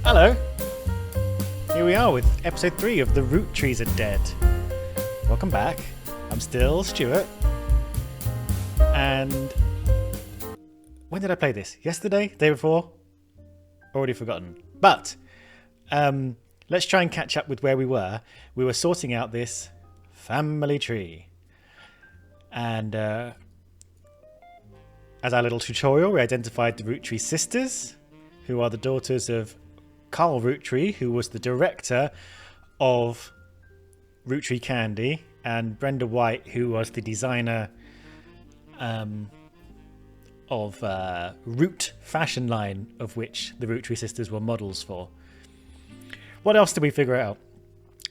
Hello! Here we are with episode 3 of The Roottrees Are Dead. Welcome back. I'm still Stuart. And when did I play this? Yesterday? Day before? Already forgotten. But let's try and catch up with where we were. We were sorting out this family tree. And as our little tutorial, we identified the Roottree sisters, who are the daughters of Carl Roottree, who was the director of Roottree Candy, and Brenda White, who was the designer of Root fashion line, of which the Roottree sisters were models for. What else did we figure out?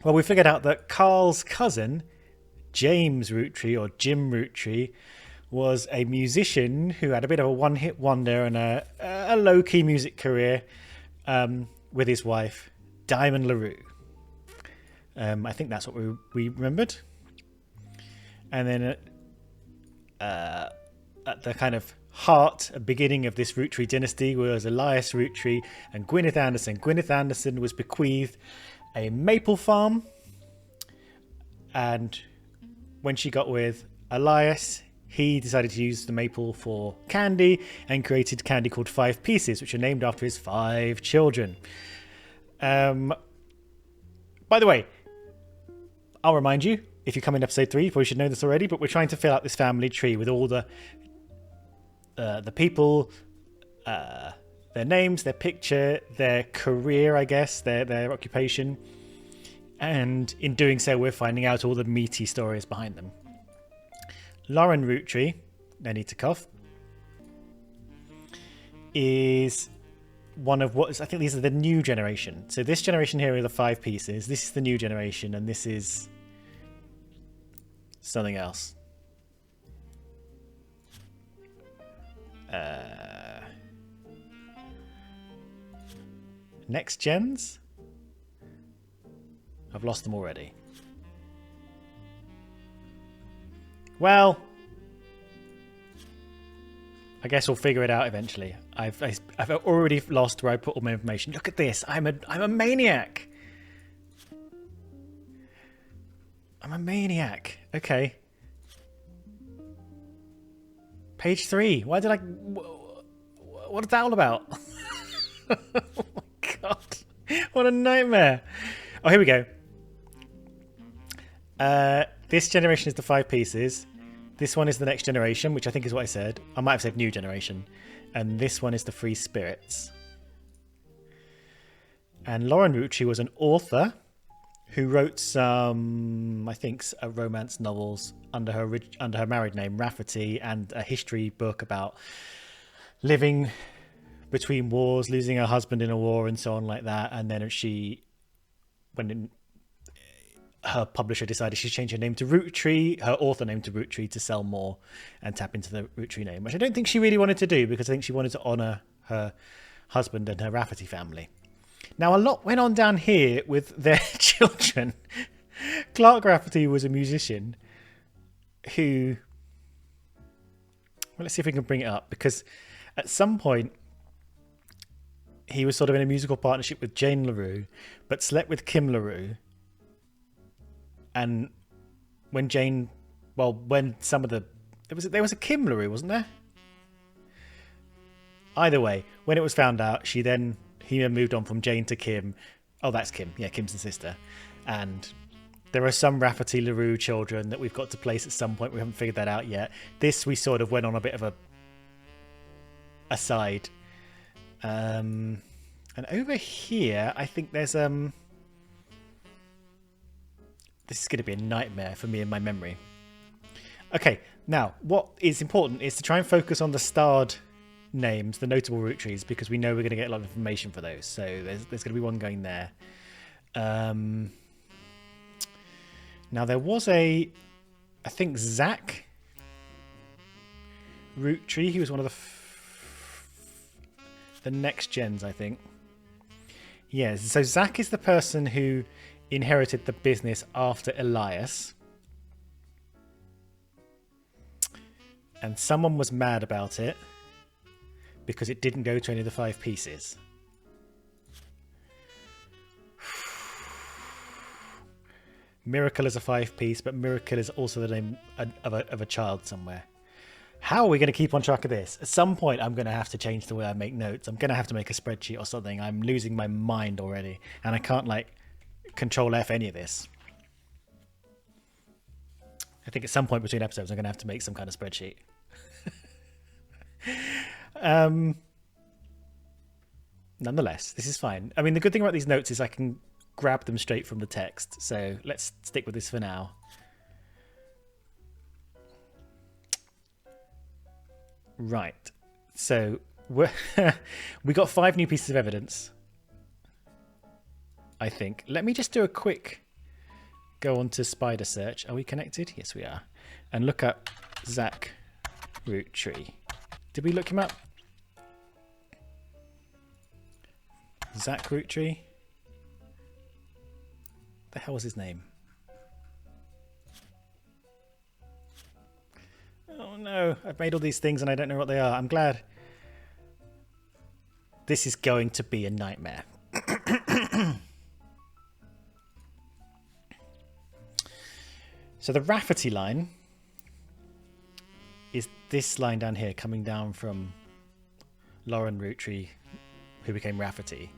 Well, we figured out that Carl's cousin, James Roottree, or Jim Roottree, was a musician who had a bit of a one-hit wonder and a low-key music career with his wife, Diamond LaRue. I think that's what we remembered. And then at the kind of heart, a beginning of this Roottree dynasty was Elias Roottree and Gwyneth Anderson. Gwyneth Anderson was bequeathed a maple farm, and when she got with Elias, he decided to use the maple for candy and created candy called 5 Pieces, which are named after his 5 children. By the way, I'll remind you, if you come in episode 3, you probably should know this already, but we're trying to fill out this family tree with all the people, their names, their picture, their career, I guess, their occupation. And in doing so, we're finding out all the meaty stories behind them. Lauren Roottree, no need to cough, is one of what I think these are the new generation. So this generation here are the 5 Pieces. This is the new generation, and this is something else. Next gens? I've lost them already. Well, I guess we'll figure it out eventually. I've already lost where I put all my information. Look at this. I'm a maniac. I'm a maniac. Okay. Page 3. Why did I... What is that all about? Oh my god. What a nightmare. Oh, here we go. This generation is the 5 Pieces. This one is the next generation, which I think is what I said. I might have said new generation. And this one is the Free Spirits. And Lauren Roottree was an author who wrote some, I think, romance novels under her married name, Rafferty, and a history book about living between wars, losing her husband in a war, and so on like that. And then her publisher decided she'd change her name to Roottree, her author name to Roottree, to sell more and tap into the Roottree name, which I don't think she really wanted to do, because I think she wanted to honour her husband and her Rafferty family. Now, a lot went on down here with their children. Clark Rafferty was a musician who... Well, let's see if we can bring it up, because at some point he was sort of in a musical partnership with Jane LaRue, but slept with Kim LaRue. And when some of the... There was a Kim LaRue, wasn't there? Either way, when it was found out, he then moved on from Jane to Kim. Oh, that's Kim. Yeah, Kim's the sister. And there are some Rafferty LaRue children that we've got to place at some point. We haven't figured that out yet. This, we sort of went on a bit of a aside. And over here, I think there's... This is going to be a nightmare for me in my memory. Okay, now, what is important is to try and focus on the starred names, the notable Roottrees, because we know we're going to get a lot of information for those. So there's going to be one going there. Now, there was I think Zach Roottree. He was one of the next gens, I think. Yeah, so Zach is the person who inherited the business after Elias. And someone was mad about it because it didn't go to any of the 5 Pieces. Miracle is a 5-piece, but Miracle is also the name of a child somewhere. How are we going to keep on track of this? At some point, I'm going to have to change the way I make notes. I'm going to have to make a spreadsheet or something. I'm losing my mind already, and I can't like Control F any of this. I think at some point between episodes, I'm going to have to make some kind of spreadsheet. Nonetheless, this is fine. I mean, the good thing about these notes is I can grab them straight from the text. So let's stick with this for now. Right. So we got 5 new pieces of evidence, I think. Let me just do a quick go on to spider search. Are we connected? Yes, we are. And look up Zach Roottrees. Did we look him up? Zach Roottrees? The hell was his name? Oh no, I've made all these things and I don't know what they are. I'm glad. This is going to be a nightmare. So the Rafferty line is this line down here coming down from Lauren Roottrees, who became Rafferty.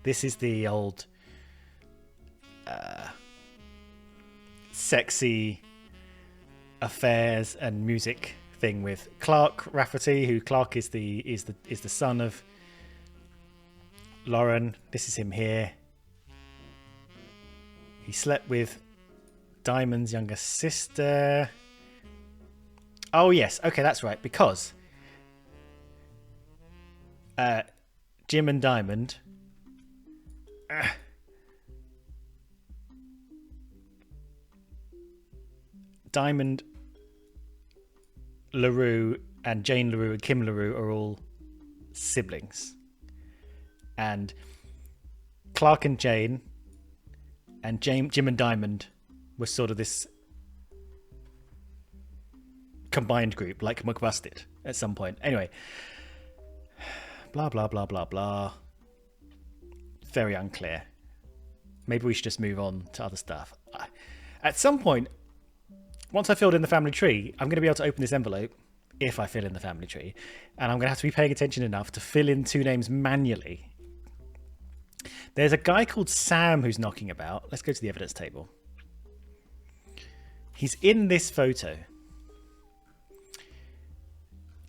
This is the old sexy affairs and music thing with Clark Rafferty, who Clark is the son of Lauren. This is him here. He slept with Diamond's younger sister. Oh yes, okay, that's right, because Jim and Diamond Diamond LaRue and Jane LaRue and Kim LaRue are all siblings, and Clark and Jane and Jim and Diamond were sort of this combined group, like McBusted at some point. Anyway, blah blah blah blah blah. Very unclear. Maybe we should just move on to other stuff. At some point, once I filled in the family tree, I'm going to be able to open this envelope, if I fill in the family tree, and I'm going to have to be paying attention enough to fill in 2 names manually. There's a guy called Sam who's knocking about. Let's go to the evidence table. He's in this photo.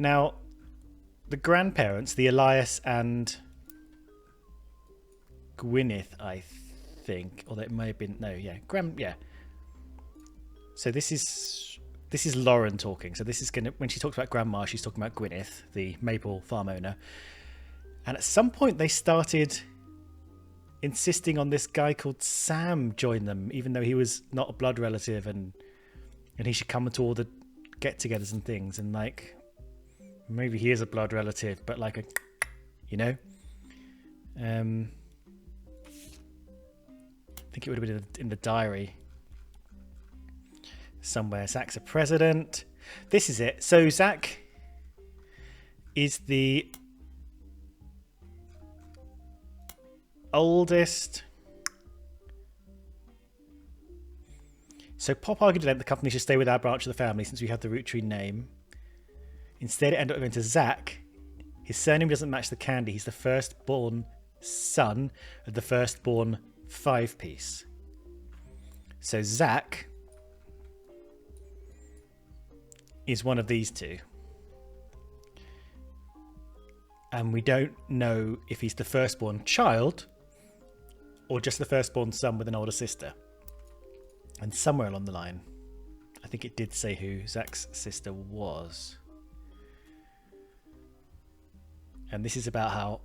Now, the grandparents, the Elias and Gwyneth, I think, or it may have been, no, yeah, yeah. So this is Lauren talking. So this is gonna, when she talks about grandma, she's talking about Gwyneth, the maple farm owner. And at some point they started insisting on this guy called Sam join them, even though he was not a blood relative, and he should come to all the get-togethers and things. And like, maybe he is a blood relative, but like a, you know, I think it would have been in the diary somewhere. Zach's a president. This is it. So Zach is the oldest. So Pop argued that the company should stay with our branch of the family since we have the Roottrees name. Instead, it ended up going to Zach. His surname doesn't match the candy. He's the firstborn son of the firstborn 5-piece. So Zach is one of these 2. And we don't know if he's the firstborn child or just the firstborn son with an older sister. And somewhere along the line, I think it did say who Zach's sister was. And this is about how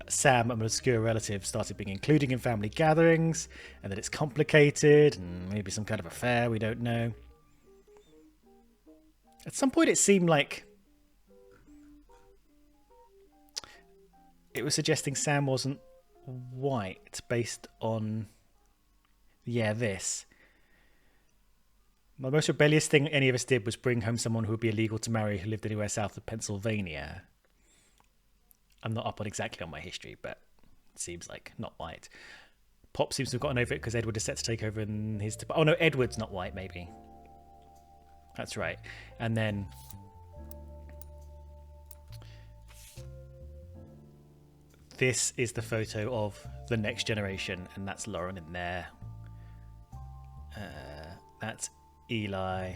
Sam, an obscure relative, started being included in family gatherings, and that it's complicated and maybe some kind of affair, we don't know. At some point it seemed like it was suggesting Sam wasn't white based on, yeah, this. The most rebellious thing any of us did was bring home someone who would be illegal to marry who lived anywhere south of Pennsylvania. I'm not up on exactly on my history, but it seems like not white. Pop seems to have gotten over it because Edward is set to take over in his... Oh, no, Edward's not white, maybe. That's right. And then... this is the photo of the next generation, and that's Lauren in there. That's Eli.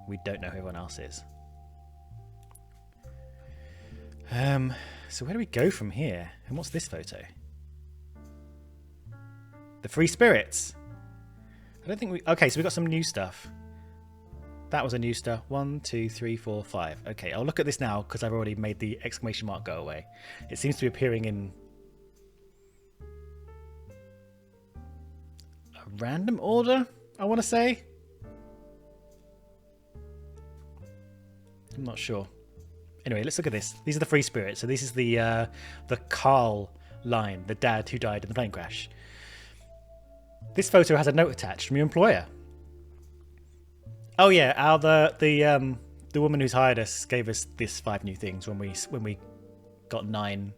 We don't know who everyone else is. So where do we go from here? And what's this photo? The Free Spirits. I don't think we... Okay, so we got some new stuff. That was a new stuff. 1, 2, 3, 4, 5. Okay, I'll look at this now because I've already made the exclamation mark go away. It seems to be appearing in a random order, I want to say. I'm not sure. Anyway, let's look at this. These are the Free Spirits. So this is the Carl line, the dad who died in the plane crash. This photo has a note attached from your employer. Oh yeah, the woman who's hired us gave us this 5 new things when we got 9.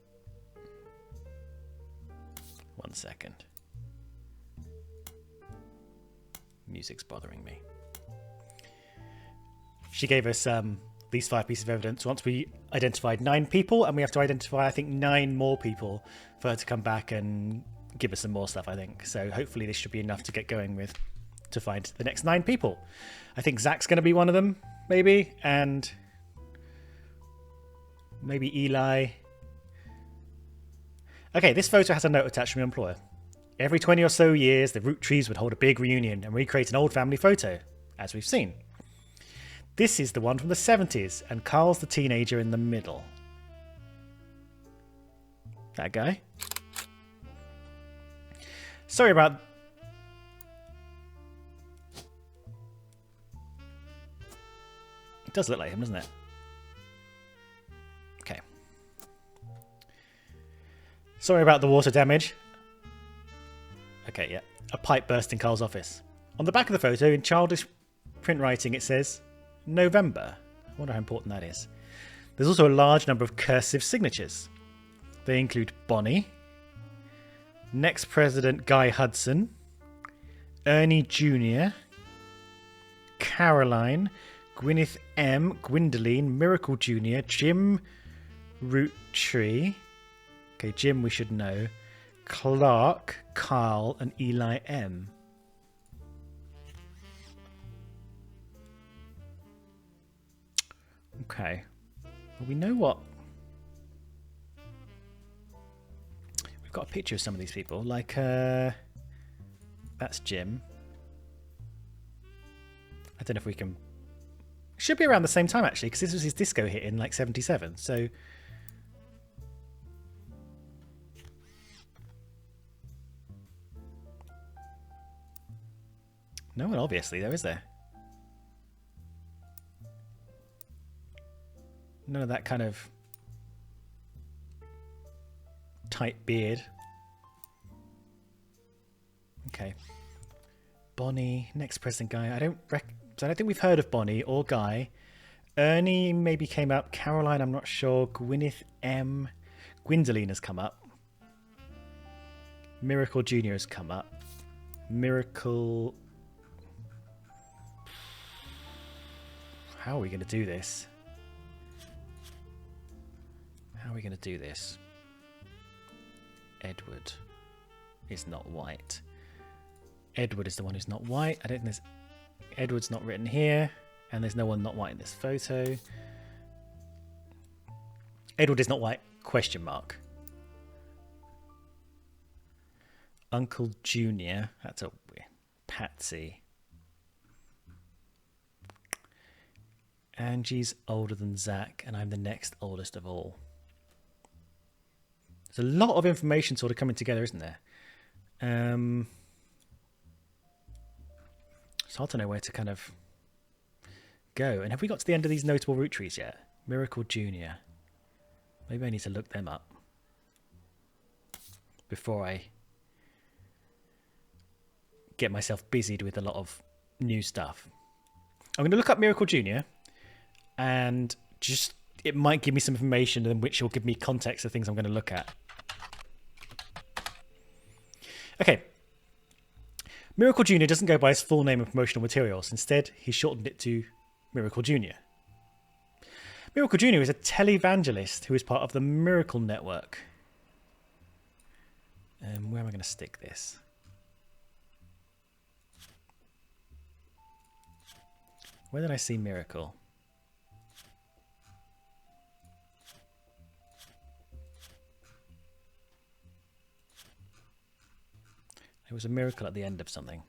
1 second. Music's bothering me. She gave us these 5 pieces of evidence once we identified 9 people, and we have to identify, I think, 9 more people for her to come back and give us some more stuff, I think. So hopefully this should be enough to get going with, to find the next 9 people. I think Zach's going to be one of them, maybe, and maybe Eli. Okay, this photo has a note attached from your employer. Every 20 or so years, the Roottrees would hold a big reunion and recreate an old family photo, as we've seen. This is the one from the 70s, and Carl's the teenager in the middle. That guy. Sorry about... It does look like him, doesn't it? Okay. Sorry about the water damage. Okay, yeah. A pipe burst in Carl's office. On the back of the photo, in childish print writing, it says November. I wonder how important that is. There's also a large number of cursive signatures. They include Bonnie, next president Guy Hudson, Ernie Jr., Caroline, Gwyneth M, Gwendoline, Miracle Jr., Jim Roottree. Okay, Jim we should know. Clark, Carl, and Eli M. Okay. Well, we know what... We've got a picture of some of these people. Like, that's Jim. I don't know if we can... It should be around the same time, actually, because this was his disco hit in, like, 77. So... No one, obviously, though, is there? None of that kind of tight beard. Okay. Bonnie, next president Guy. I don't think we've heard of Bonnie or Guy. Ernie maybe came up. Caroline, I'm not sure. Gwyneth M. Gwendoline has come up. Miracle Jr. has come up. Miracle... How are we going to do this? How are we going to do this? Edward is not white. Edward is the one who's not white. I don't think there's... Edward's not written here. And there's no one not white in this photo. Edward is not white, question mark. Uncle Junior. That's a weird... Patsy. Angie's older than Zach, and I'm the next oldest of all. There's a lot of information sort of coming together, isn't there? It's hard to know where to kind of go. And have we got to the end of these notable Roottrees yet? Miracle Jr. Maybe I need to look them up before I get myself busied with a lot of new stuff. I'm going to look up Miracle Jr. and just, it might give me some information in which will give me context of things I'm going to look at. Okay. Miracle Jr. doesn't go by his full name in promotional materials. Instead, he shortened it to Miracle Jr. Miracle Jr. is a televangelist who is part of the Miracle Network. Where am I going to stick this? Where did I see Miracle? It was a miracle at the end of something.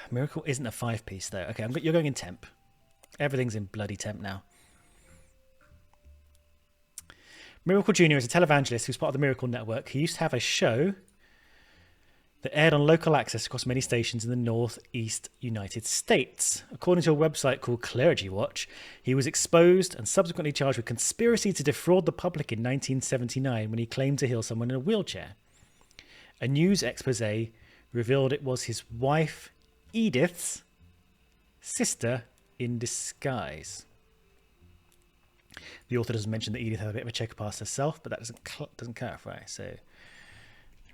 Miracle isn't a 5-piece though. Okay, you're going in temp. Everything's in bloody temp now. Miracle Jr. is a televangelist who's part of the Miracle Network. He used to have a show that aired on local access across many stations in the northeast United States. According to a website called Clergy Watch, he was exposed and subsequently charged with conspiracy to defraud the public in 1979 when he claimed to heal someone in a wheelchair. A news expose revealed it was his wife, Edith's sister in disguise. The author doesn't mention that Edith had a bit of a checker past herself, but that doesn't clarify. So,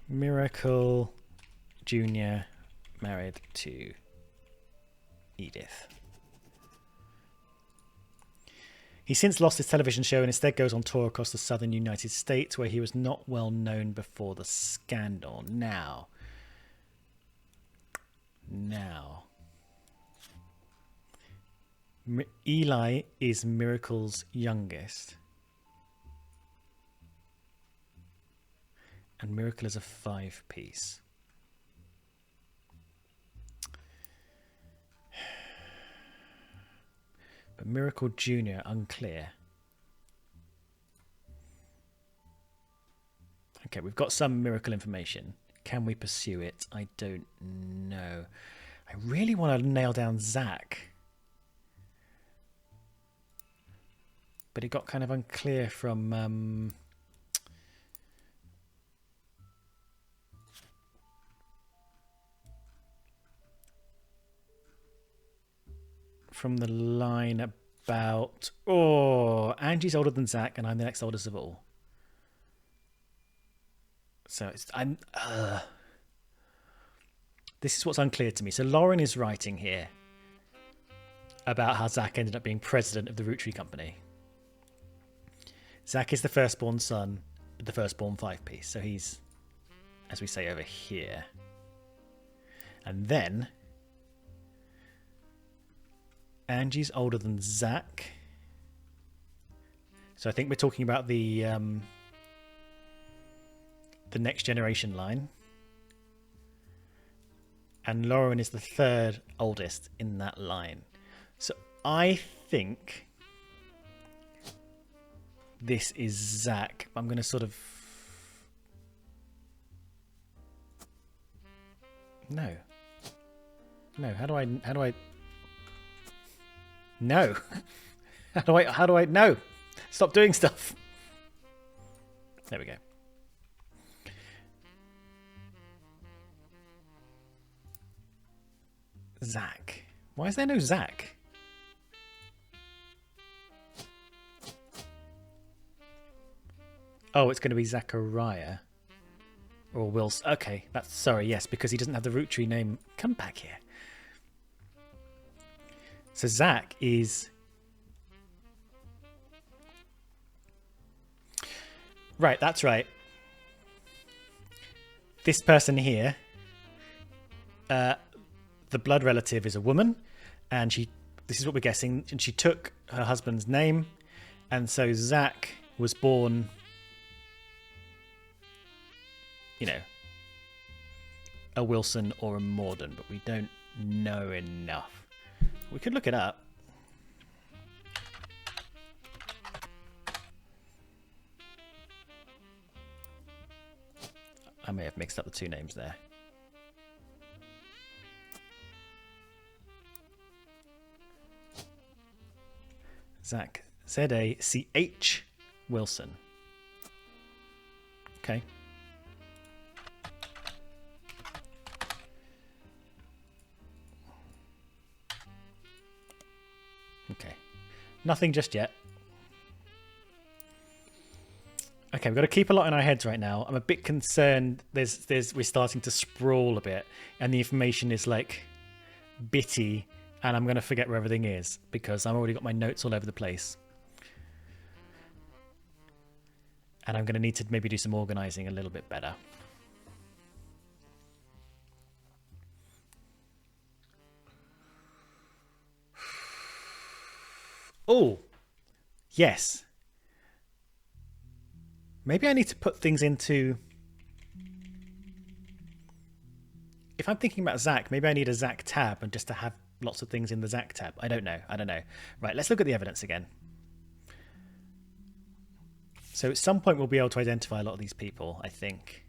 Miracle Jr. married to Edith. He since lost his television show and instead goes on tour across the southern United States, where he was not well known before the scandal. Now, Eli is Miracle's youngest. And Miracle is a 5-piece. But Miracle Jr. unclear. Okay, we've got some Miracle information. Can we pursue it? I don't know. I really want to nail down Zach. But it got kind of unclear from the line about, Angie's older than Zach and I'm the next oldest of all. So this is what's unclear to me. So Lauren is writing here about how Zach ended up being president of the Roottrees company. Zach is the firstborn son, the firstborn 5-piece. So he's, as we say, over here. And then Angie's older than Zach. So I think we're talking about the next generation line. And Lauren is the third oldest in that line. So I think this is Zach. I'm going to sort of... No. How do I... No. How do I... No. Stop doing stuff. There we go. Zach. Why is there no Zach? Oh, it's going to be Zachariah. Or Wilson. Okay, that's... Sorry, yes, because he doesn't have the Roottree name. Come back here. So Zach is... Right, that's right. This person here, the blood relative is a woman, and this is what we're guessing, and she took her husband's name, and so Zach was born, you know, a Wilson or a Morden, but we don't know enough. We could look it up. I may have mixed up the two names there. Zach, Z-A-C-H Wilson. Okay. Okay. Nothing just yet. Okay, we've got to keep a lot in our heads right now. I'm a bit concerned. We're starting to sprawl a bit, and the information is like bitty, and I'm going to forget where everything is because I've already got my notes all over the place. And I'm going to need to maybe do some organizing a little bit better. Oh, yes. Maybe I need to put things into... If I'm thinking about Zach, maybe I need a Zach tab and just to have lots of things in the Zach tab. I don't know. Right, let's look at the evidence again. So at some point we'll be able to identify a lot of these people, I think.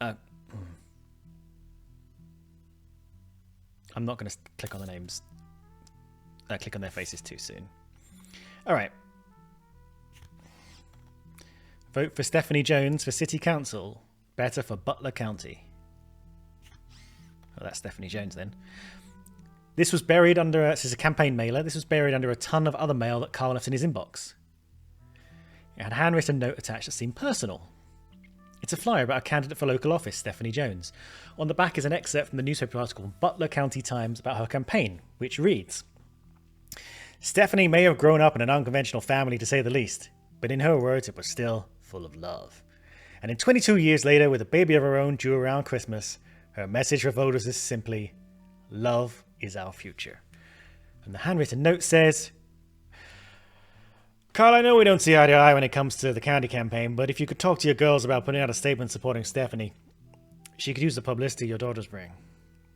I'm not going to click on the names. Click on their faces too soon. All right. Vote for Stephanie Jones for City Council. Better for Butler County. Oh, that's Stephanie Jones then. This was buried under... This is a campaign mailer. This was buried under a ton of other mail that Carl left in his inbox. It had a handwritten note attached that seemed personal. It's a flyer about a candidate for local office, Stephanie Jones. On the back is an excerpt from the newspaper article Butler County Times about her campaign, which reads, Stephanie may have grown up in an unconventional family to say the least, but in her words it was still full of love. And in 22 years later, with a baby of her own due around Christmas, her message for voters is simply, love is our future. And the handwritten note says, Carl, I know we don't see eye to eye when it comes to the county campaign, but if you could talk to your girls about putting out a statement supporting Stephanie, she could use the publicity your daughters bring.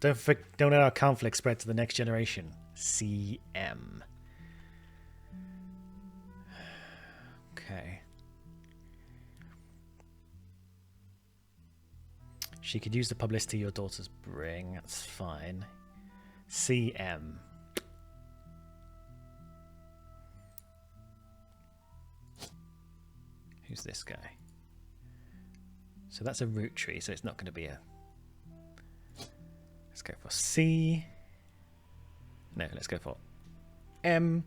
Don't let our conflict spread to the next generation. CM. Okay. She could use the publicity your daughters bring. That's fine. CM. Who's this guy? So that's a root tree, so it's not going to be a... Let's go for C. No, let's go for M.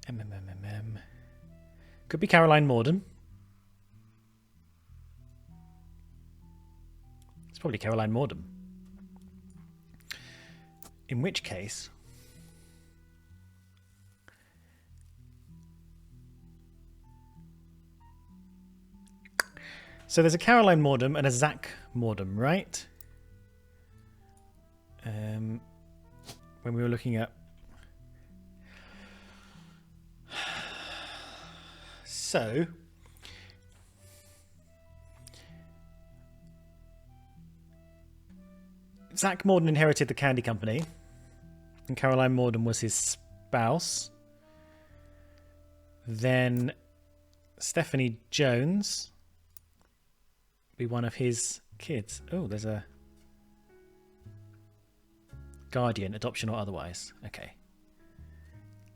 M. Could be Caroline Morden. It's probably Caroline Morden. In which case... So there's a Caroline Morden and a Zach Morden, right? When we were looking at... So... Zach Morden inherited the candy company, and Caroline Morden was his spouse. Then Stephanie Jones... be one of his kids. Oh, there's a guardian, adoption or otherwise. Okay.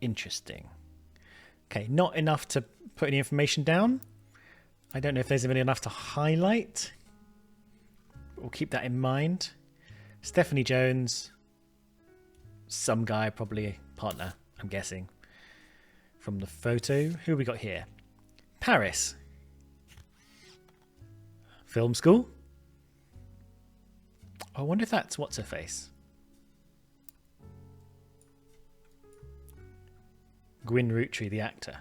Interesting. Okay, not enough to put any information down. I don't know if there's even enough to highlight. We'll keep that in mind. Stephanie Jones. Some guy, probably a partner, I'm guessing. From the photo. Who have we got here? Paris. Film school? I wonder if that's what's her face. Gwyn Roottrees, the actor.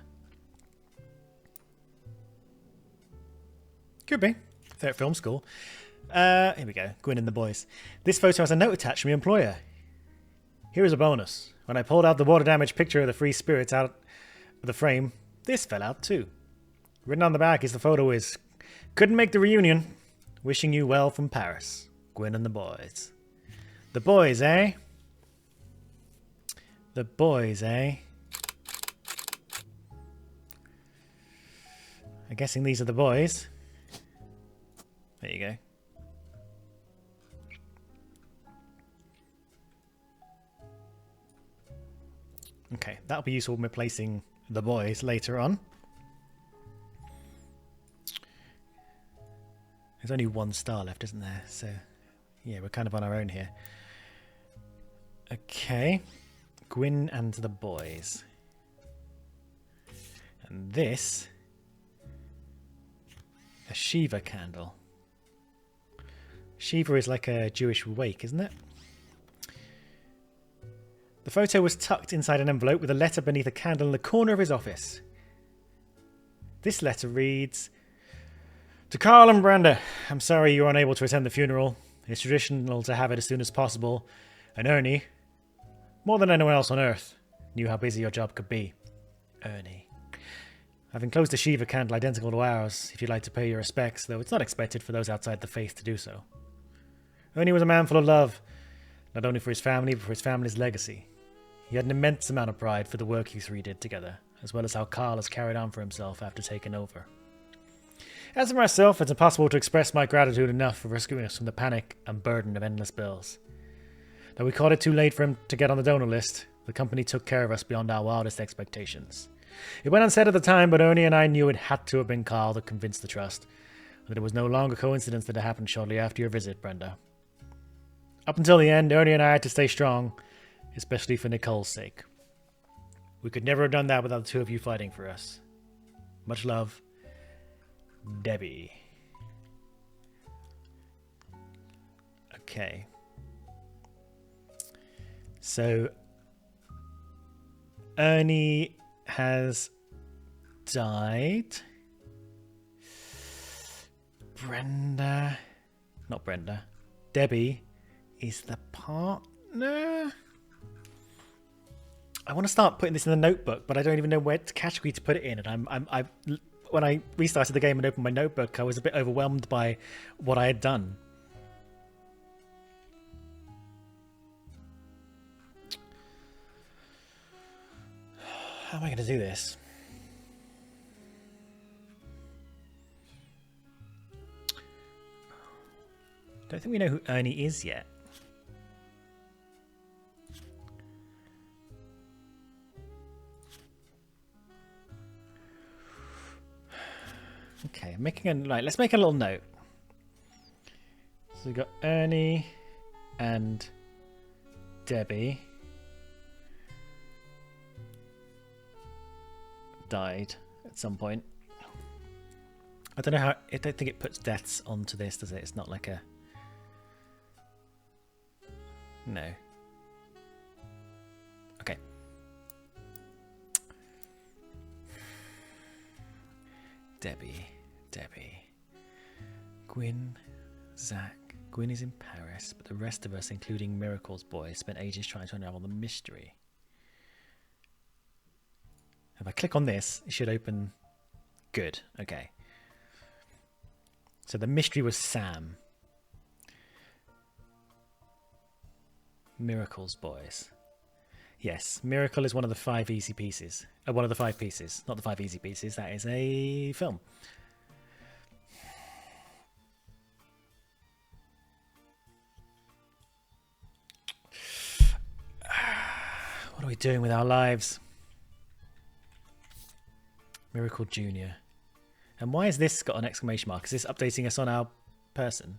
Could be. They're at film school. Here we go. Gwyn and the boys. This photo has a note attached from your employer. Here is a bonus. When I pulled out the water damage picture of the free spirits out of the frame, this fell out too. Written on the back is the photo is, couldn't make the reunion. Wishing you well from Paris. Gwyn and the boys. The boys, eh? The boys, eh? I'm guessing these are the boys. There you go. Okay, that'll be useful when we're placing the boys later on. There's only one star left, isn't there? So, yeah, we're kind of on our own here. Okay. Gwyn and the boys. And this... a Shiva candle. Shiva is like a Jewish wake, isn't it? The photo was tucked inside an envelope with a letter beneath a candle in the corner of his office. This letter reads, "To Carl and Brenda, I'm sorry you were unable to attend the funeral. It's traditional to have it as soon as possible. And Ernie, more than anyone else on Earth, knew how busy your job could be. Ernie. I've enclosed a Shiva candle identical to ours, if you'd like to pay your respects, though it's not expected for those outside the faith to do so. Ernie was a man full of love, not only for his family, but for his family's legacy. He had an immense amount of pride for the work you three did together, as well as how Carl has carried on for himself after taking over. As for myself, it's impossible to express my gratitude enough for rescuing us from the panic and burden of endless bills. Though we caught it too late for him to get on the donor list, the company took care of us beyond our wildest expectations. It went unsaid at the time, but Ernie and I knew it had to have been Carl that convinced the trust, and that it was no longer coincidence that it happened shortly after your visit, Brenda. Up until the end, Ernie and I had to stay strong, especially for Nicole's sake. We could never have done that without the two of you fighting for us. Much love, Debbie." Okay. So, Ernie has died. Debbie is the partner. I want to start putting this in the notebook, but I don't even know what category to put it in. And when I restarted the game and opened my notebook, I was a bit overwhelmed by what I had done. How am I going to do this? Don't think we know who Ernie is yet. Okay, let's make a little note. So we've got Ernie and Debbie died at some point. I don't know how. I don't think it puts deaths onto this, does it? It's not like a. No. Okay. Debbie. Gwyn, Zach. Gwyn is in Paris, but the rest of us, including Miracle's boy, spent ages trying to unravel the mystery. If I click on this, it should open. Good. Okay. So the mystery was Sam. Miracle's boys. Yes, Miracle is one of the 5 easy pieces. One of the 5 pieces. Not the 5 easy pieces. That is a film. What are we doing with our lives? Miracle Jr. And why has this got an exclamation mark? Is this updating us on our person?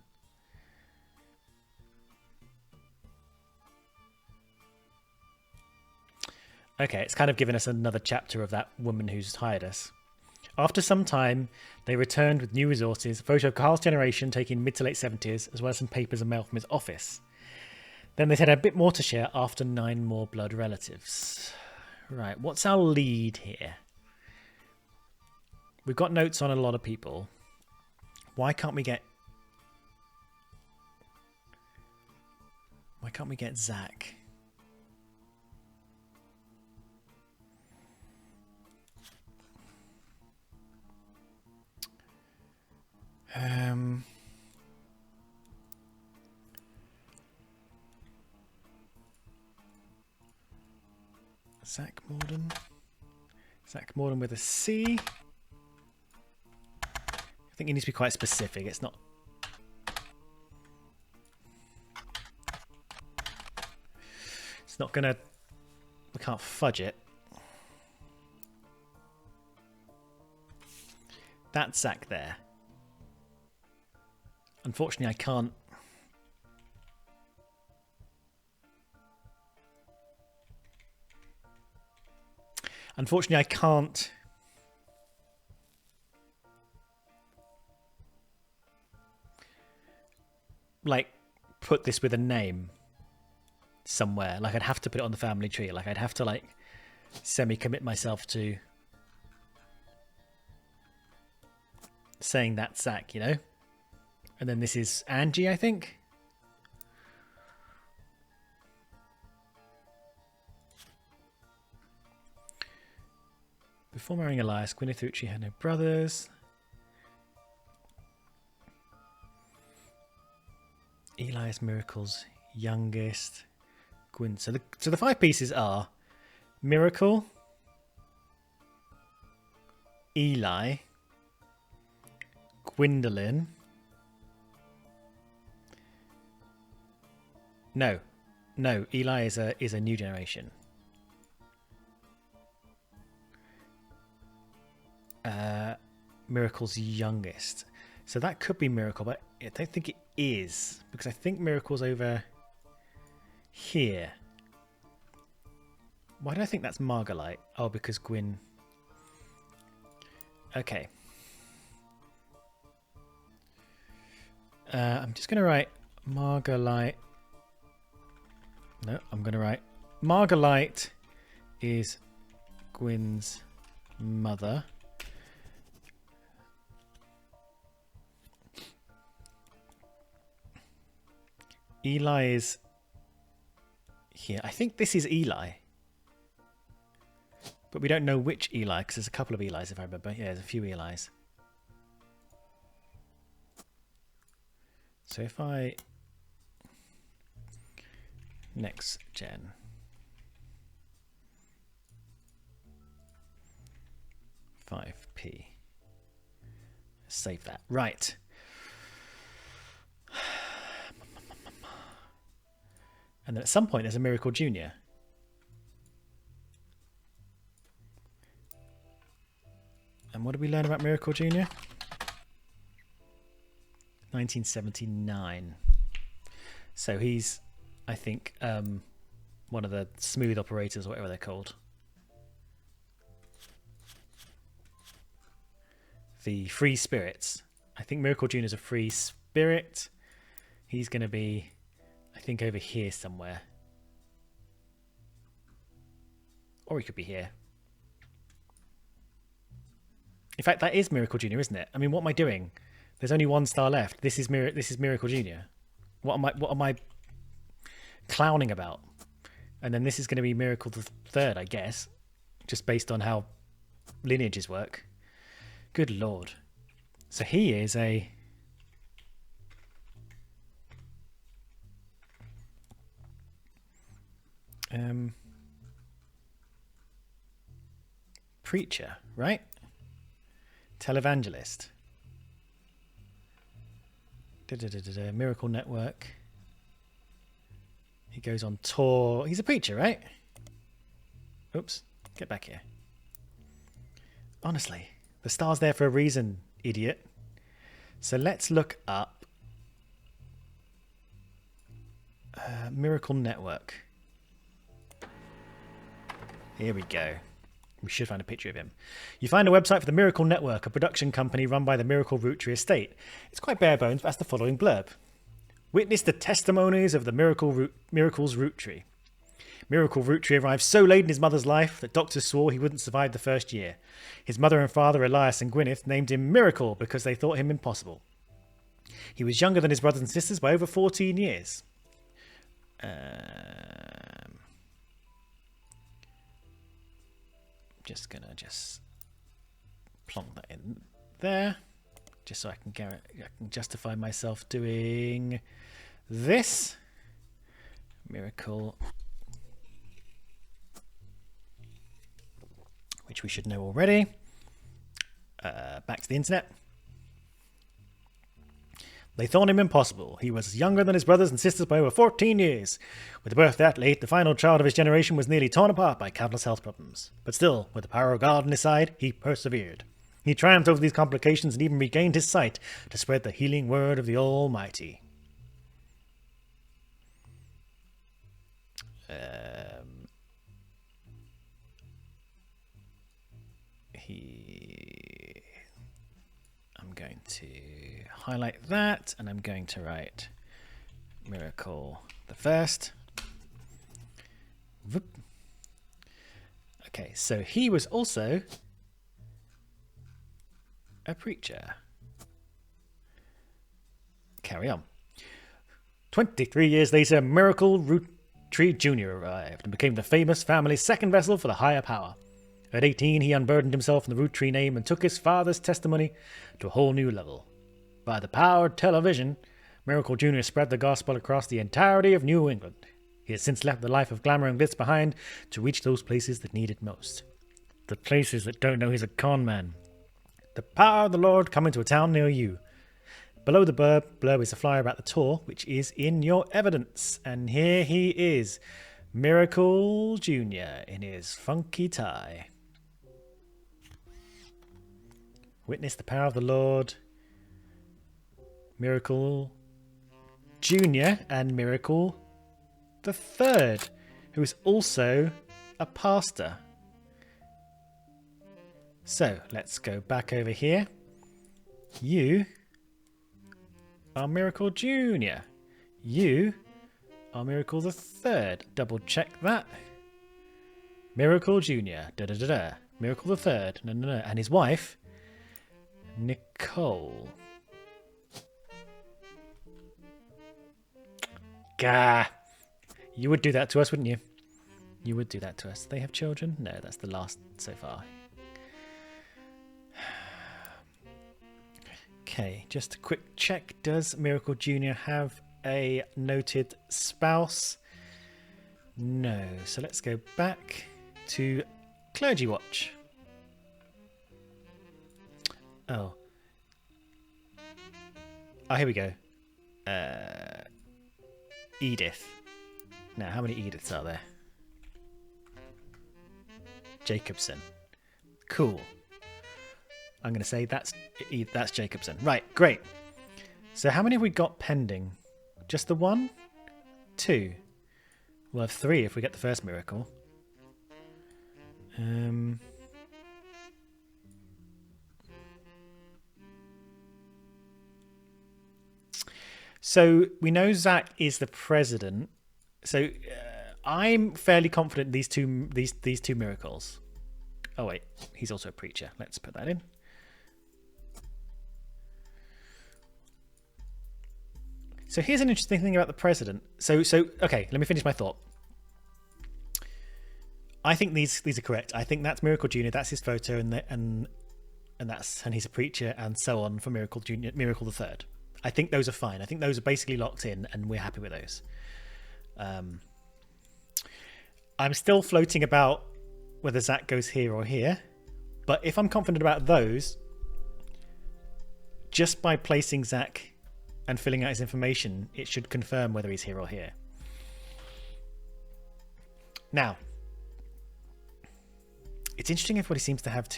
Okay, it's kind of given us another chapter of that woman who's hired us. After some time, they returned with new resources, a photo of Carl's generation taken mid to late 70s, as well as some papers and mail from his office. Then they had a bit more to share after 9 more blood relatives. Right, what's our lead here? We've got notes on a lot of people. Why can't we get Zach? Zach Morden. Zach Morden with a C. I think it needs to be quite specific. It's not. It's not gonna. We can't fudge it. That's Zach there. Unfortunately, I can't. Unfortunately, I can't like put this with a name somewhere. Like I'd have to put it on the family tree. Like I'd have to like semi-commit myself to saying that's Zach, you know? And then this is Angie, I think. Before marrying Elias, Gwyneth Roottrie had no brothers. Elias Miracle's youngest. Gwyn. So the 5 pieces are Miracle, Eli, Gwendolyn. No, Eli is a new generation. Miracle's youngest. So that could be Miracle, but I don't think it is, because I think Miracle's over here. Why do I think that's Margalite? Oh, because Gwyn. Okay. I'm just going to write Margalite. No, I'm going to write Margalite is Gwyn's mother. Eli is here. I think this is Eli. But we don't know which Eli, because there's a couple of Elis, if I remember. Yeah, there's a few Elis. So if I... Next gen. $5p. Save that. Right. And then at some point there's a Miracle Junior. And what did we learn about Miracle Junior? 1979. So he's, I think, one of the smooth operators or whatever they're called. The free spirits. I think Miracle Junior is a free spirit. He's going to be, I think, over here somewhere. Or he could be here. In fact, that is Miracle Junior, isn't it? I mean, what am I doing? There's only 1 star left. This is Miracle Junior. What am I clowning about? And then this is going to be Miracle the 3rd, I guess, just based on how lineages work. Good Lord. So he is a... preacher, right? Televangelist. Miracle Network. He goes on tour. He's a preacher, right? Oops. Get back here. Honestly, the star's there for a reason, idiot. So let's look up Miracle Network. Here we go. We should find a picture of him. You find a website for the Miracle Network, a production company run by the Miracle Roottrie estate. It's quite bare bones, but has the following blurb. Witness the testimonies of the Miracle's Roottrie. Miracle Roottrie arrived so late in his mother's life that doctors swore he wouldn't survive the first year. His mother and father, Elias and Gwyneth, named him Miracle because they thought him impossible. He was younger than his brothers and sisters by over 14 years. Just gonna plonk that in there, just so I can justify myself doing this. Miracle, which we should know already. Back to the internet. They thought him impossible. He was younger than his brothers and sisters by over 14 years. With a birth that late, the final child of his generation was nearly torn apart by countless health problems. But still, with the power of God on his side, he persevered. He triumphed over these complications and even regained his sight to spread the healing word of the Almighty. I'm going to highlight that, and I'm going to write Miracle the First. Whoop. Okay, so he was also a preacher. Carry on. 23 years later, Miracle Roottrees Jr. arrived and became the famous family's second vessel for the higher power. At 18, he unburdened himself from the Roottrees name and took his father's testimony to a whole new level. By the power of television, Miracle Jr. spread the gospel across the entirety of New England. He has since left the life of glamour and glitz behind to reach those places that need it most. The places that don't know he's a con man. The power of the Lord coming to a town near you. Below the blurb is a flyer about the tour, which is in your evidence. And here he is, Miracle Jr. in his funky tie. Witness the power of the Lord, Miracle Jr. and Miracle the Third, who is also a pastor. So let's go back over here. You are Miracle Jr. You are Miracle the Third. Double check that. Miracle Jr. Da da da da. Miracle the Third. No no no. And his wife, Nicole. Gah. You would do that to us, wouldn't you? You would do that to us. They have children? No, that's the last so far. Okay, just a quick check. Does Miracle Jr. have a noted spouse? No. So let's go back to Clergy Watch. Oh. Oh, here we go. Edith. Now, how many Ediths are there? Jacobson. Cool. I'm going to say that's Jacobson. Right, great. So how many have we got pending? Just the one? Two? We'll have three if we get the first miracle. So we know Zach is the president. So I'm fairly confident these two miracles. Oh wait, he's also a preacher. Let's put that in. So here's an interesting thing about the president. So okay, let me finish my thought. I think these are correct. I think that's Miracle Jr. That's his photo, and he's a preacher, and so on for Miracle Jr. Miracle the Third. I think those are fine. I think those are basically locked in, and we're happy with those. I'm still floating about whether Zach goes here or here, but if I'm confident about those, just by placing Zach and filling out his information, it should confirm whether he's here or here. Now, it's interesting everybody seems to have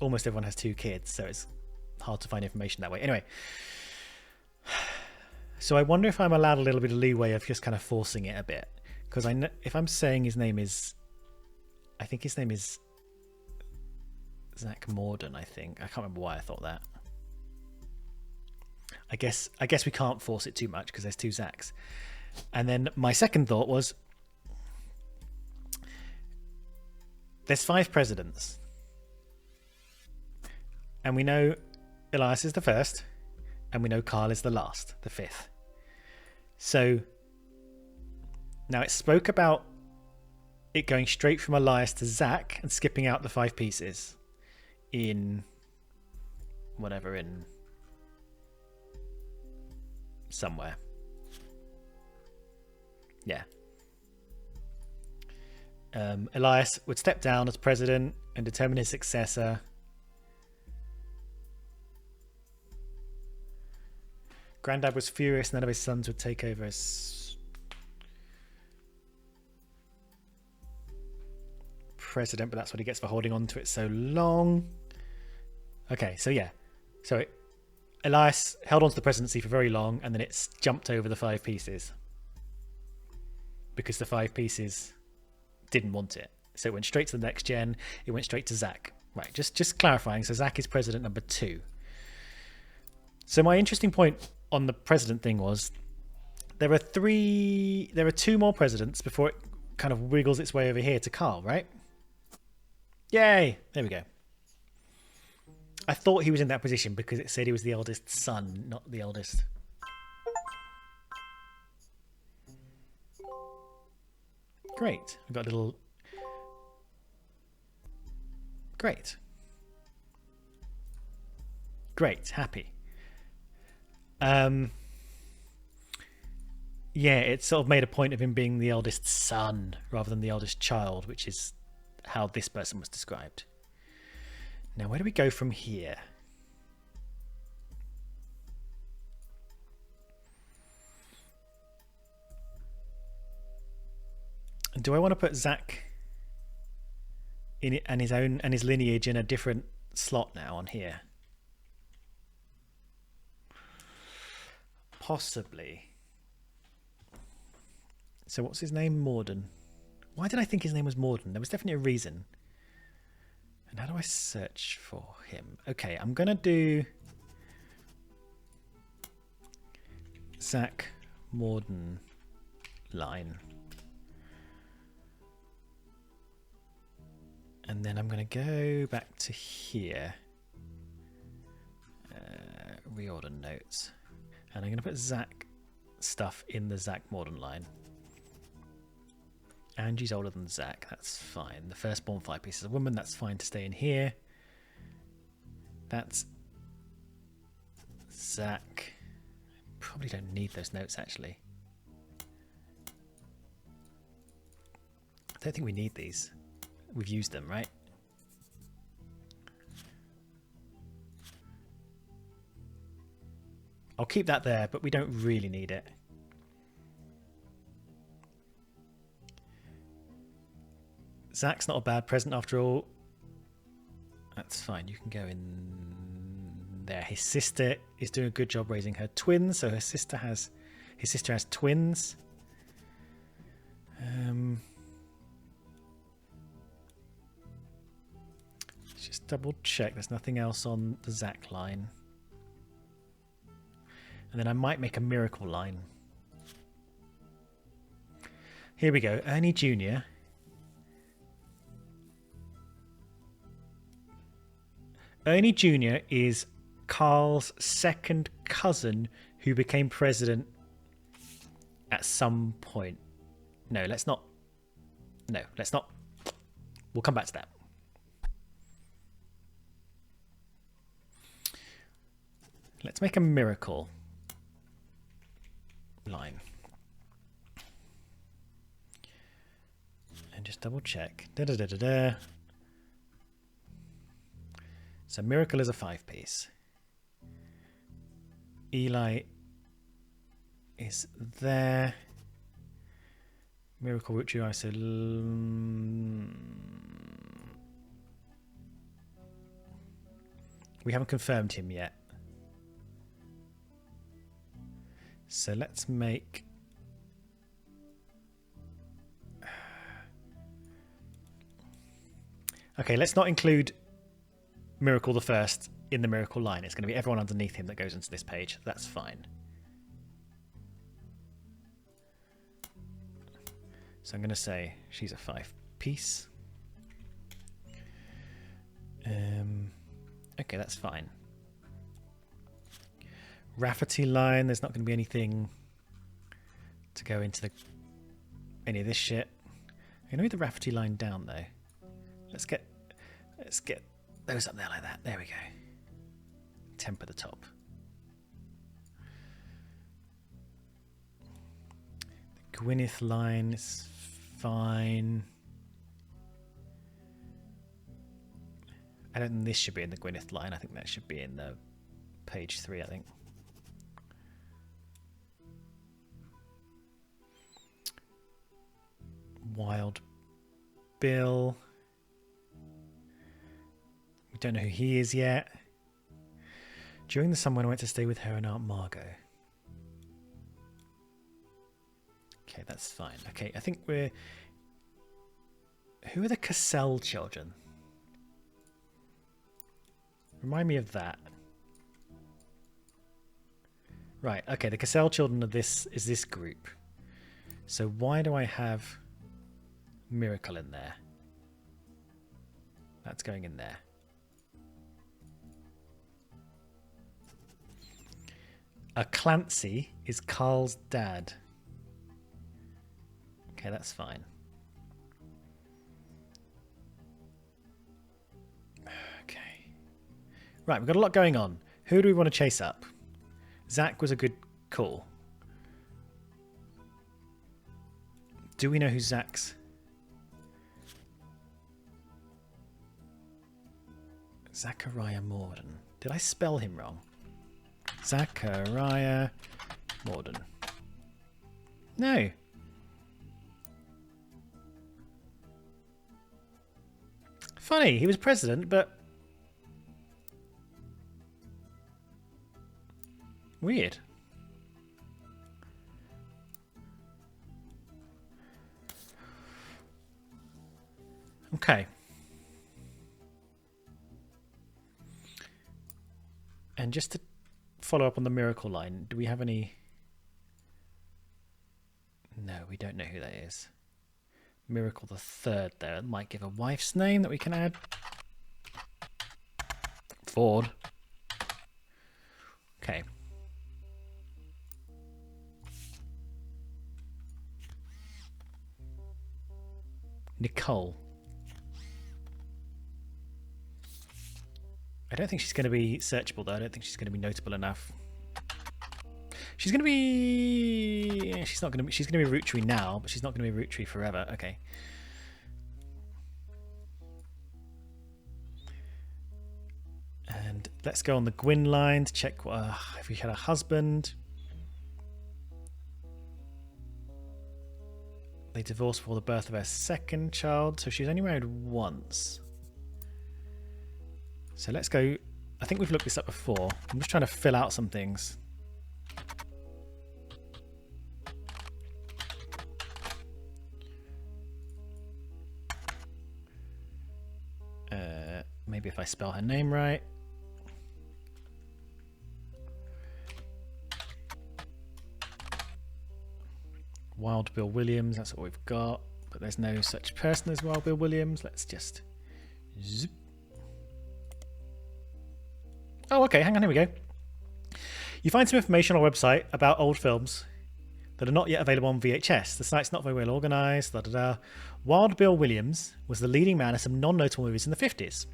almost everyone has two kids, so it's hard to find information that way. Anyway, so I wonder if I'm allowed a little bit of leeway of just kind of forcing it a bit. Because I know if I'm saying his name is, I think his name is Zach Morden, I think. I can't remember why I thought that. I guess we can't force it too much because there's two Zachs. And then my second thought was, there's 5 presidents. And we know Elias is the first, and we know Carl is the last, the 5th. So now it spoke about it going straight from Elias to Zach and skipping out the 5 pieces in whatever, in somewhere. Yeah. Elias would step down as president and determine his successor. Granddad was furious, none of his sons would take over as president, but that's what he gets for holding on to it so long. Okay, so yeah. So Elias held on to the presidency for very long, and then it's jumped over the 5 pieces. Because the 5 pieces didn't want it. So it went straight to the next gen, it went straight to Zach. Right, just clarifying. So Zach is president number 2. So my interesting point on the president thing was there are 2 more presidents before it kind of wiggles its way over here to Carl, right? Yay! There we go. I thought he was in that position because it said he was the eldest son, not the eldest. Great. We've got a little... Great. Great. Happy. Yeah, it sort of made a point of him being the eldest son rather than the eldest child, which is how this person was described. Now, where do we go from here? Do I want to put Zach in it and his lineage in a different slot now on here? Possibly. So what's his name? Morden. Why did I think his name was Morden? There was definitely a reason. And how do I search for him? Okay, I'm going to do Zach Morden line. And then I'm going to go back to here. Reorder notes. And I'm going to put Zach stuff in the Zach Morden line. Angie's older than Zach. That's fine. The firstborn 5 pieces of woman. That's fine to stay in here. That's Zach. Probably don't need those notes, actually. I don't think we need these. We've used them, right? I'll keep that there, but we don't really need it. Zach's not a bad present after all. That's fine. You can go in there. His sister is doing a good job raising her twins, so his sister has twins. Let's just double check. There's nothing else on the Zach line. And then I might make a miracle line. Here we go. Ernie Jr. Ernie Jr. is Carl's second cousin who became president at some point. No, let's not. No, let's not. We'll come back to that. Let's make a miracle line. And just double check. So Miracle is a 5-piece. Eli is there. Miracle Roottrees. So we haven't confirmed him yet. So let's make... Okay, let's not include Miracle the First in the Miracle line. It's going to be everyone underneath him that goes into this page. That's fine. So I'm going to say she's a 5-piece. Okay, that's fine. Rafferty line, there's not going to be anything to go into any of this shit. I'm going to move the Rafferty line down though. Let's get those up there like that. There we go. Temper the top. The Gwyneth line is fine. I don't think this should be in the Gwyneth line. I think that should be in the page 3, I think. Wild Bill. We don't know who he is yet. During the summer, I went to stay with her and Aunt Margot. Okay, that's fine. Okay, I think we're... Who are the Cassell children? Remind me of that. Right, okay, the Cassell children of this is this group. So why do I have Miracle in there? That's going in there. A Clancy is Carl's dad. Okay, that's fine. Okay. Right, we've got a lot going on. Who do we want to chase up? Zach was a good call. Do we know who Zach's? Zachariah Morden. Did I spell him wrong? Zachariah Morden. No. Funny, he was president, but weird. Okay. And just to follow up on the Miracle line, do we have any... No, we don't know who that is. Miracle the Third there. It might give a wife's name that we can add. Ford. Okay. Nicole. I don't think she's going to be searchable though. I don't think she's going to be notable enough. She's going to be... She's not going to be... She's going to be Roottrees now, but she's not going to be Roottrees forever. Okay. And let's go on the Gwyn line to check if we had a husband. They divorced before the birth of her second child, so she's only married once. So let's go... I think we've looked this up before. I'm just trying to fill out some things. Maybe if I spell her name right. Wild Bill Williams, that's what we've got. But there's no such person as Wild Bill Williams. Let's just... Zip. Oh, okay, hang on, here we go. You find some information on our website about old films that are not yet available on VHS. The site's not very well organised, Wild Bill Williams was the leading man of some non-notable movies in the 50s.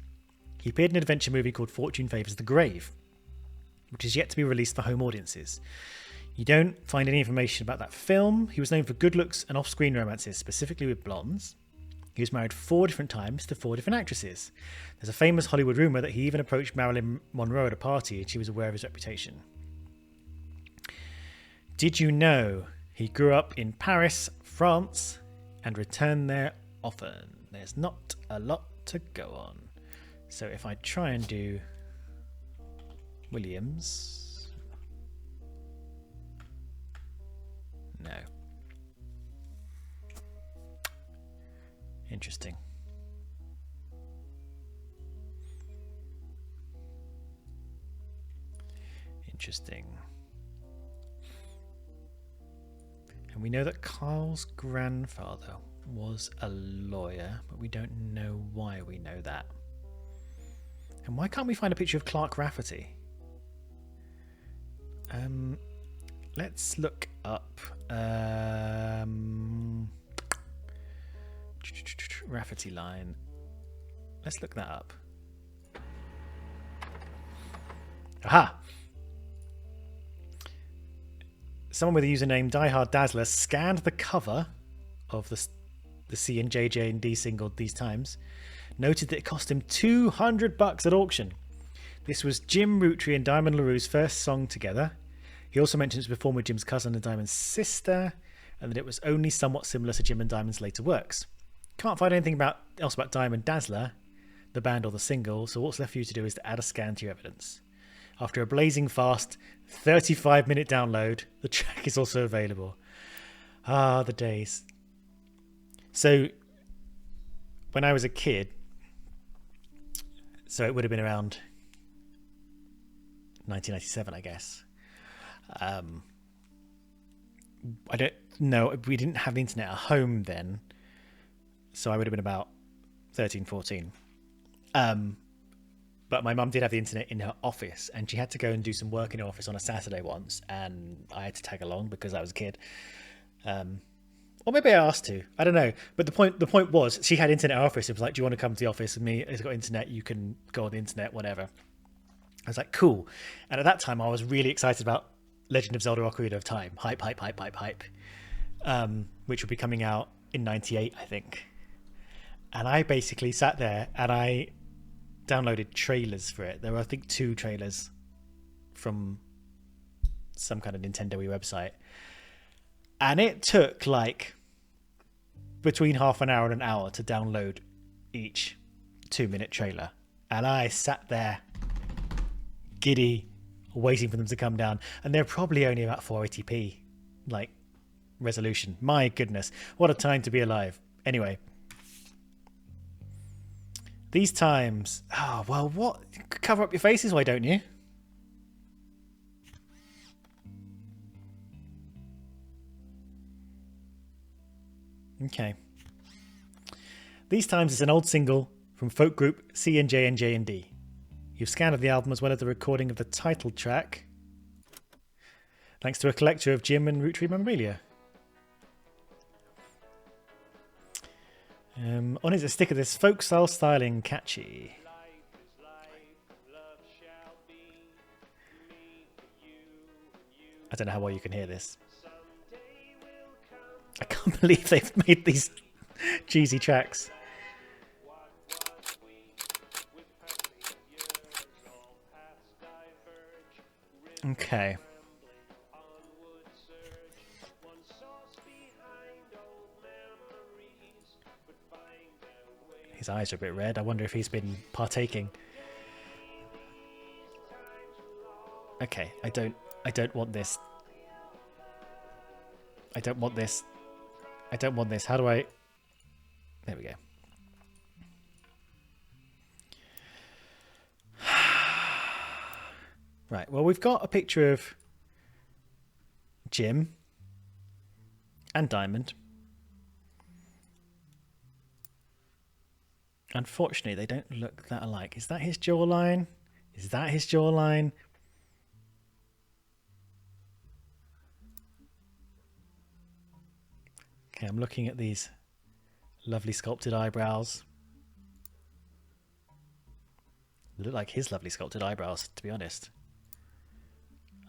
He appeared in an adventure movie called Fortune Favours the Grave, which is yet to be released for home audiences. You don't find any information about that film. He was known for good looks and off-screen romances, specifically with blondes. He was married 4 different times to 4 different actresses. There's a famous Hollywood rumour that he even approached Marilyn Monroe at a party and she was aware of his reputation. Did you know he grew up in Paris, France, and returned there often? There's not a lot to go on. So if I try and do Williams... No. Interesting. Interesting. And we know that Carl's grandfather was a lawyer, but we don't know why we know that. And why can't we find a picture of Clark Rafferty? Let's look up Rafferty line. Let's look that up. Aha! Someone with the username DieHard Dazzler scanned the cover of the C and JJ and D single These Times, noted that it cost him $200 at auction. This was Jim Roottrees and Diamond LaRue's first song together. He also mentions it was performed with Jim's cousin and Diamond's sister, and that it was only somewhat similar to Jim and Diamond's later works. Can't find anything else about Diamond Dazzler, the band or the single, so what's left for you to do is to add a scan to your evidence. After a blazing fast 35-minute download, the track is also available. Ah, the days. So, when I was a kid, so it would have been around 1997, I guess. I don't know. We didn't have the internet at home then, so I would have been about 13, 14. But my mum did have the internet in her office, and she had to go and do some work in her office on a Saturday once, and I had to tag along because I was a kid. Or maybe I asked to. I don't know. But the point was, she had internet in her office. It was like, do you want to come to the office with me? It's got internet. You can go on the internet, whatever. I was like, cool. And at that time, I was really excited about Legend of Zelda: Ocarina of Time. Hype. Which would be coming out in 98, I think. And I basically sat there and I downloaded trailers for it. There were, I think, 2 trailers from some kind of Nintendo Wii website. And it took like between half an hour and an hour to download each 2-minute trailer. And I sat there giddy, waiting for them to come down. And they're probably only about 480p like resolution. My goodness, what a time to be alive. Anyway, these times, oh well, what, cover up your faces, why don't you? Okay. These times is an old single from folk group C&J and J&D. You've scanned the album as well as the recording of the title track, thanks to a collector of Jim and Roottrees memorabilia. On is a sticker this folk style styling catchy. I don't know how well you can hear this. I can't believe they've made these cheesy tracks. Okay. His eyes are a bit red. I wonder if he's been partaking. Okay, I don't want this. I don't want this. I don't want this. How do I... There we go. Right, well, we've got a picture of Jim and Diamond. Unfortunately, they don't look that alike. Is that his jawline? Is that his jawline? Okay, I'm looking at these lovely sculpted eyebrows. They look like his lovely sculpted eyebrows, to be honest.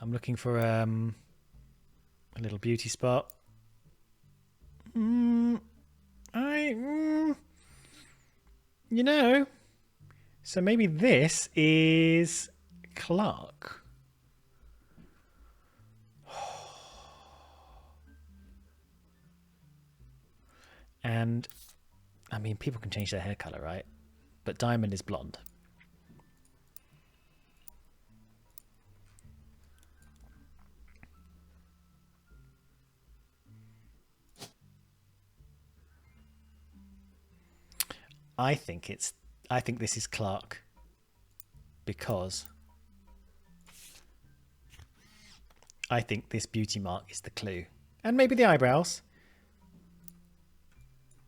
I'm looking for a little beauty spot. You know, so maybe this is Clark. And, I mean, people can change their hair colour, right? But Diamond is blonde. I think this is Clark because I think this beauty mark is the clue. And maybe the eyebrows.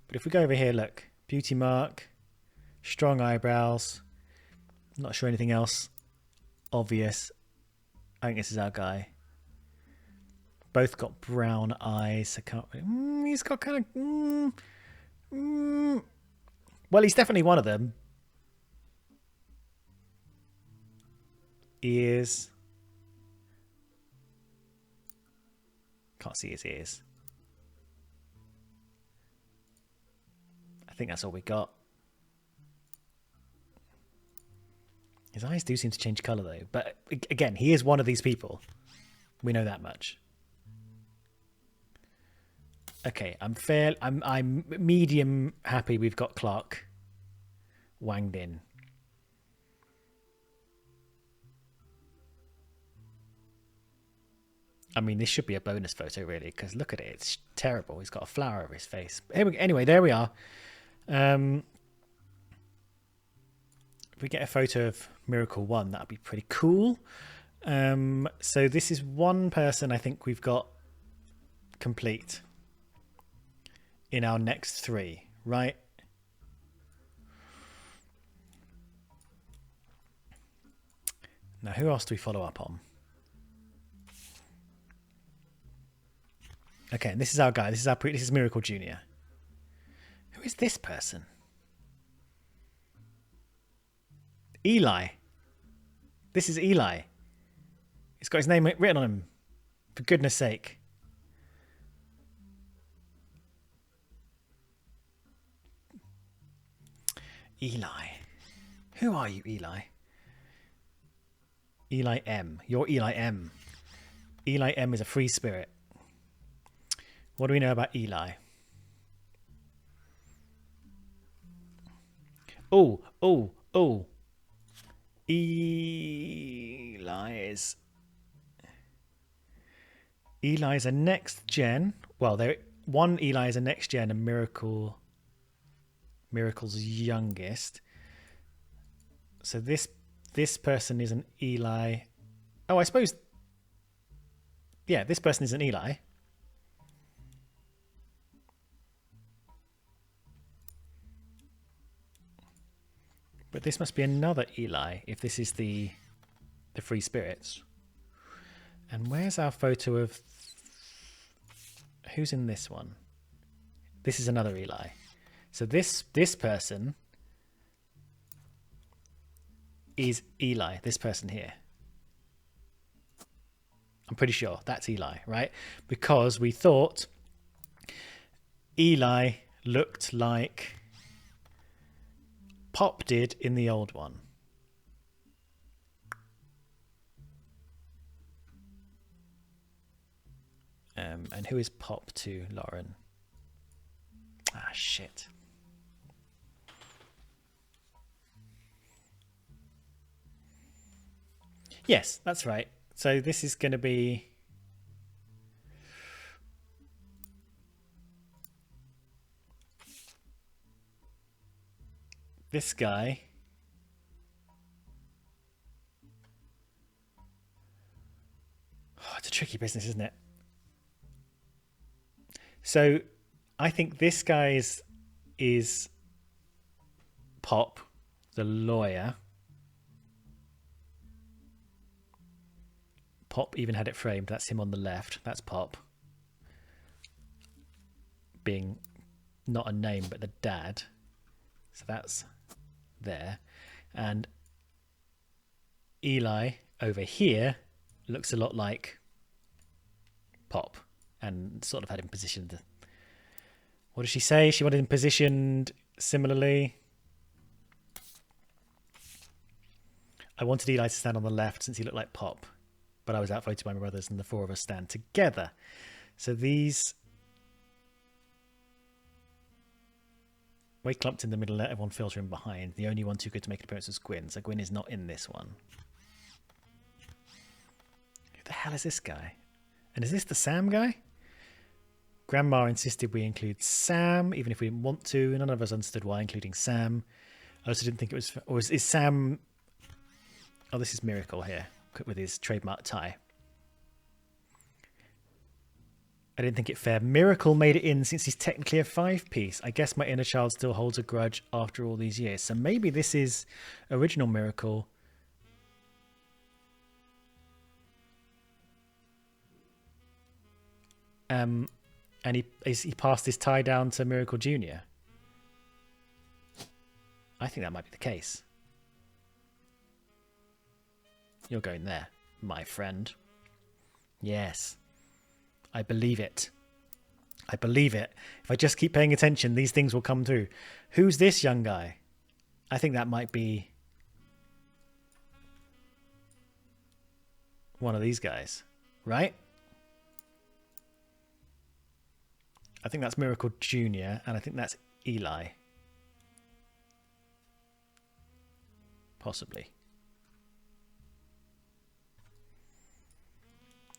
But if we go over here, look, beauty mark, strong eyebrows, not sure anything else obvious. I think this is our guy. Both got brown eyes. I can't. He's got kind of. Well, he's definitely one of them. Ears. Can't see his ears. I think that's all we got. His eyes do seem to change colour though. But again, he is one of these people. We know that much. Okay, I'm medium happy we've got Clark wanged in. I mean, this should be a bonus photo, really, because look at it. It's terrible. He's got a flower over his face. Anyway, there we are. If we get a photo of Miracle 1, that'd be pretty cool. So this is one person I think we've got complete in our next three, right? Now, who else do we follow up on? Okay, and this is our guy. This is Miracle Junior. Who is this person? Eli. This is Eli. He's got his name written on him. For goodness sake. Eli. Who are you, Eli? Eli M. You're Eli M. Eli M is a free spirit. What do we know about Eli? Oh. Eli is a next gen. Well, one Eli is a next gen and Miracle's youngest. So this person is an Eli. Oh, I suppose. Yeah, this person is an Eli. But this must be another Eli if this is the free spirits. And where's our photo of who's in this one? This is another Eli. So this person is Eli, this person here. I'm pretty sure that's Eli, right? Because we thought Eli looked like Pop did in the old one. And who is Pop to Lauren? Ah, shit. Yes, that's right. So this is going to be... this guy. Oh, it's a tricky business, isn't it? So I think this guy is Pop, the lawyer. Pop even had it framed. That's him on the left. That's Pop. Being not a name, but the dad. So that's there. And Eli over here looks a lot like Pop and sort of had him positioned. What did she say? She wanted him positioned similarly. I wanted Eli to stand on the left since he looked like Pop, but I was outvoted by my brothers and the four of us stand together. So these... way clumped in the middle, let everyone filtering behind. The only one too good to make an appearance was Gwyn, so Gwyn is not in this one. Who the hell is this guy? And is this the Sam guy? Grandma insisted we include Sam, even if we didn't want to. None of us understood why, including Sam. I also didn't think it was... or is Sam... oh, this is Miracle here, with his trademark tie. I didn't think it fair. Miracle made it in since he's technically a 5-piece. I guess my inner child still holds a grudge after all these years. So maybe this is original Miracle. And he passed his tie down to Miracle Junior. I think that might be the case. You're going there, my friend. Yes. I believe it. I believe it. If I just keep paying attention, these things will come through. Who's this young guy? I think that might be one of these guys, right? I think that's Miracle Junior, and I think that's Eli. Possibly.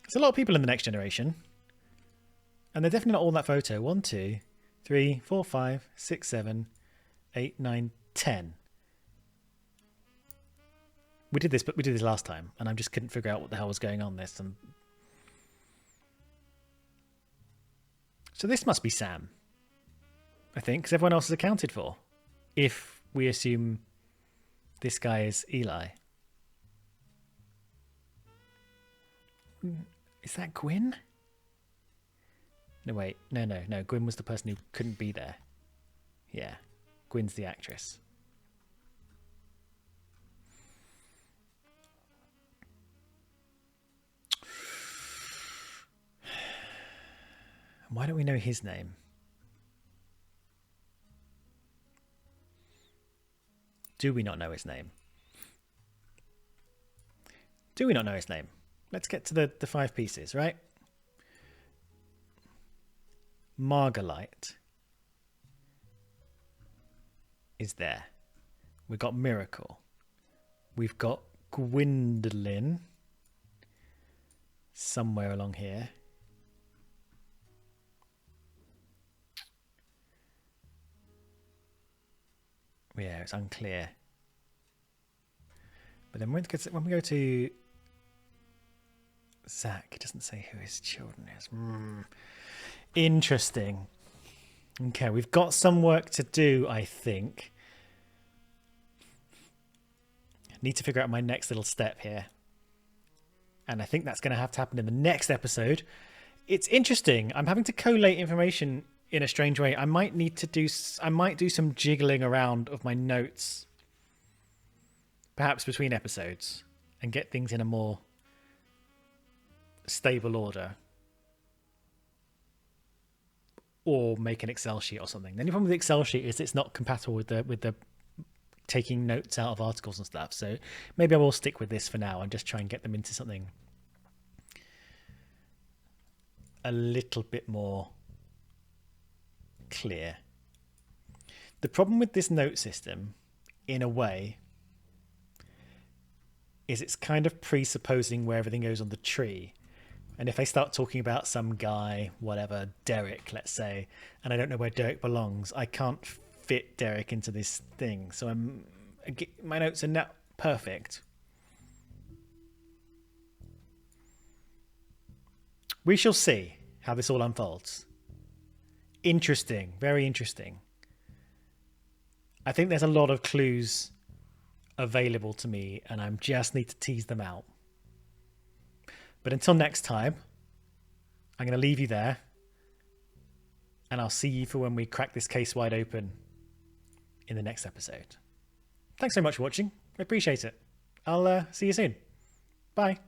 There's a lot of people in the next generation. And they're definitely not all in that photo. 1, 2, 3, 4, 5, 6, 7, 8, 9, 10. We did this, but we did this last time, and I just couldn't figure out what the hell was going on this. And so this must be Sam, I think, because everyone else is accounted for. If we assume this guy is Eli. Is that Gwyn? No, wait. No. Gwyn was the person who couldn't be there. Yeah. Gwyn's the actress. Why don't we know his name? Do we not know his name? Do we not know his name? Let's get to the 5 pieces, right? Margalite is there. We've got Miracle. We've got Gwendolyn somewhere along here. Yeah, it's unclear. But then when we go to Zach, it doesn't say who his children is. Interesting. Okay, we've got some work to do, I think. I need to figure out my next little step here. And I think that's going to have to happen in the next episode. It's interesting. I'm having to collate information in a strange way. I might do some jiggling around of my notes, perhaps between episodes, and get things in a more stable order, or make an Excel sheet or something. The only problem with the Excel sheet is it's not compatible with the taking notes out of articles and stuff. So maybe I will stick with this for now and just try and get them into something a little bit more clear. The problem with this note system, in a way, is it's kind of presupposing where everything goes on the tree. And if I start talking about some guy, whatever, Derek, let's say, and I don't know where Derek belongs, I can't fit Derek into this thing. So my notes are not perfect. We shall see how this all unfolds. Interesting, very interesting. I think there's a lot of clues available to me, and I just need to tease them out. But until next time, I'm going to leave you there, and I'll see you for when we crack this case wide open in the next episode. Thanks so much for watching. I appreciate it. I'll see you soon. Bye.